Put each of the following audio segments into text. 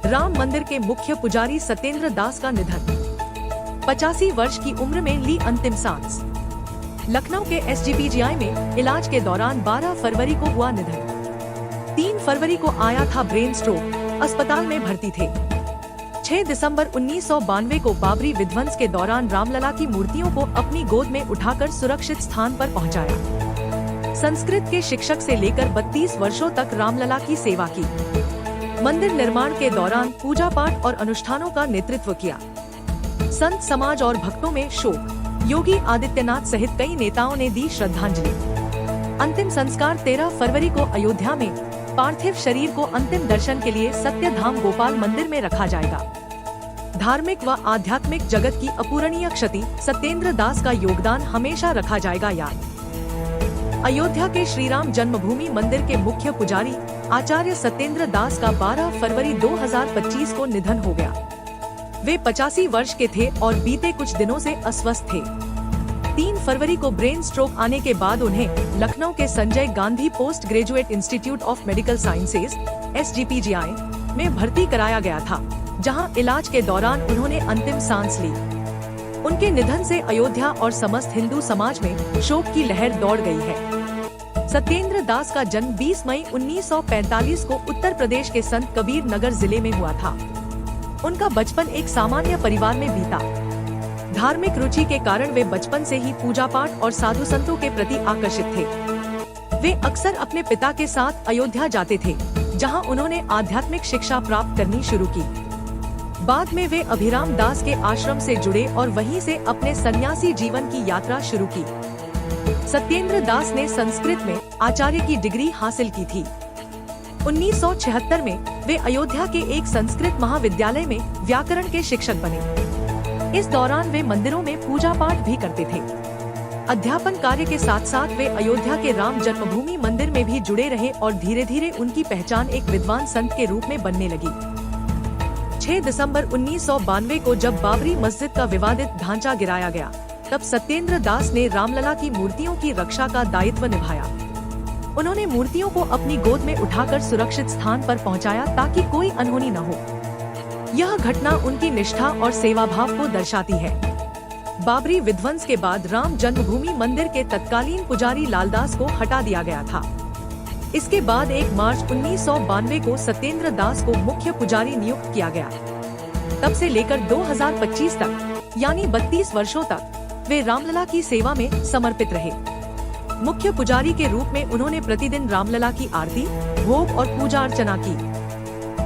राम मंदिर के मुख्य पुजारी सत्येंद्र दास का निधन। 85 वर्ष की उम्र में ली अंतिम सांस। लखनऊ के SGPGI में इलाज के दौरान 12 फरवरी को हुआ निधन। 3 फरवरी को आया था ब्रेन स्ट्रोक, अस्पताल में भर्ती थे। 6 दिसंबर 1992 को बाबरी विध्वंस के दौरान रामलला की मूर्तियों को अपनी गोद में उठाकर सुरक्षित स्थान पर पहुंचाया। संस्कृत के शिक्षक से लेकर 32 वर्षों तक रामलला की सेवा की। मंदिर निर्माण के दौरान पूजा पाठ और अनुष्ठानों का नेतृत्व किया। संत समाज और भक्तों में शोक। योगी आदित्यनाथ सहित कई नेताओं ने दी श्रद्धांजलि। अंतिम संस्कार 13 फरवरी को अयोध्या में। पार्थिव शरीर को अंतिम दर्शन के लिए सत्यधाम गोपाल मंदिर में रखा जाएगा। धार्मिक व आध्यात्मिक जगत की अपूरणीय क्षति, सत्येंद्र दास का योगदान हमेशा रखा जाएगा याद। अयोध्या के श्री राम जन्मभूमि मंदिर के मुख्य पुजारी आचार्य सत्येंद्र दास का 12 फरवरी 2025 को निधन हो गया। वे 85 वर्ष के थे और बीते कुछ दिनों से अस्वस्थ थे। 3 फरवरी को ब्रेन स्ट्रोक आने के बाद उन्हें लखनऊ के Sanjay Gandhi post graduate institute of medical sciences SGPGI में भर्ती कराया गया था, जहां इलाज के दौरान उन्होंने अंतिम सांस ली। उनके निधन से अयोध्या और समस्त हिंदू समाज में शोक की लहर दौड़ गई है। सत्येंद्र दास का जन्म 20 मई 1945 को उत्तर प्रदेश के संत कबीर नगर जिले में हुआ था। उनका बचपन एक सामान्य परिवार में बीता। धार्मिक रुचि के कारण वे बचपन से ही पूजा पाठ और साधु संतों के प्रति आकर्षित थे। वे अक्सर अपने पिता के साथ अयोध्या जाते थे, जहां उन्होंने आध्यात्मिक शिक्षा प्राप्त करनी शुरू की। बाद में वे अभिराम दास के आश्रम से जुड़े और वहीं से अपने सन्यासी जीवन की यात्रा शुरू की। सत्येंद्र दास ने संस्कृत में आचार्य की डिग्री हासिल की थी। 1976 में वे अयोध्या के एक संस्कृत महाविद्यालय में व्याकरण के शिक्षक बने। इस दौरान वे मंदिरों में पूजा पाठ भी करते थे। अध्यापन कार्य के साथ साथ वे अयोध्या के राम जन्मभूमि मंदिर में भी जुड़े रहे और धीरे धीरे उनकी पहचान एक विद्वान संत के रूप में बनने लगी। 6 दिसंबर 1992 को जब बाबरी मस्जिद का विवादित ढांचा गिराया गया, तब सत्येंद्र दास ने रामलला की मूर्तियों की रक्षा का दायित्व निभाया। उन्होंने मूर्तियों को अपनी गोद में उठाकर सुरक्षित स्थान पर पहुंचाया ताकि कोई अनहोनी न हो। यह घटना उनकी निष्ठा और सेवा भाव को दर्शाती है। बाबरी विध्वंस के बाद राम जन्मभूमि मंदिर के तत्कालीन पुजारी लालदास को हटा दिया गया था। इसके बाद 1 मार्च 1992 को सत्येंद्र दास को मुख्य पुजारी नियुक्त किया गया। तब से लेकर 2025 तक यानी 32 वर्षों तक वे रामलला की सेवा में समर्पित रहे। मुख्य पुजारी के रूप में उन्होंने प्रतिदिन रामलला की आरती, भोग और पूजा अर्चना की।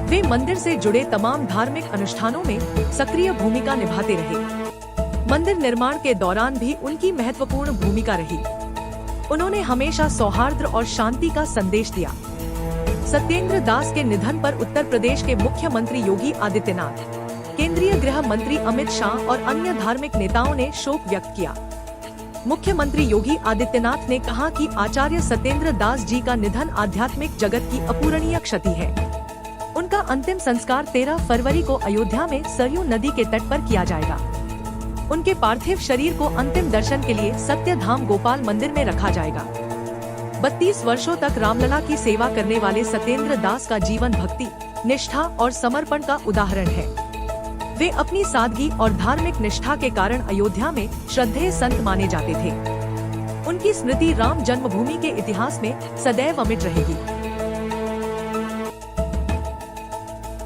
वे मंदिर से जुड़े तमाम धार्मिक अनुष्ठानों में सक्रिय भूमिका निभाते रहे। मंदिर निर्माण के दौरान भी उनकी महत्वपूर्ण भूमिका रही। उन्होंने हमेशा सौहार्द और शांति का संदेश दिया। सत्येंद्र दास के निधन पर उत्तर प्रदेश के मुख्यमंत्री योगी आदित्यनाथ, केंद्रीय गृह मंत्री अमित शाह और अन्य धार्मिक नेताओं ने शोक व्यक्त किया। मुख्यमंत्री योगी आदित्यनाथ ने कहा कि आचार्य सत्येंद्र दास जी का निधन आध्यात्मिक जगत की अपूरणीय क्षति है। उनका अंतिम संस्कार 13 फरवरी को अयोध्या में सरयू नदी के तट पर किया जाएगा। उनके पार्थिव शरीर को अंतिम दर्शन के लिए सत्यधाम गोपाल मंदिर में रखा जाएगा। 32 वर्षों तक रामलला की सेवा करने वाले सत्येंद्र दास का जीवन भक्ति, निष्ठा और समर्पण का उदाहरण है। वे अपनी सादगी और धार्मिक निष्ठा के कारण अयोध्या में श्रद्धेय संत माने जाते थे। उनकी स्मृति राम जन्मभूमि के इतिहास में सदैव अमिट रहेगी।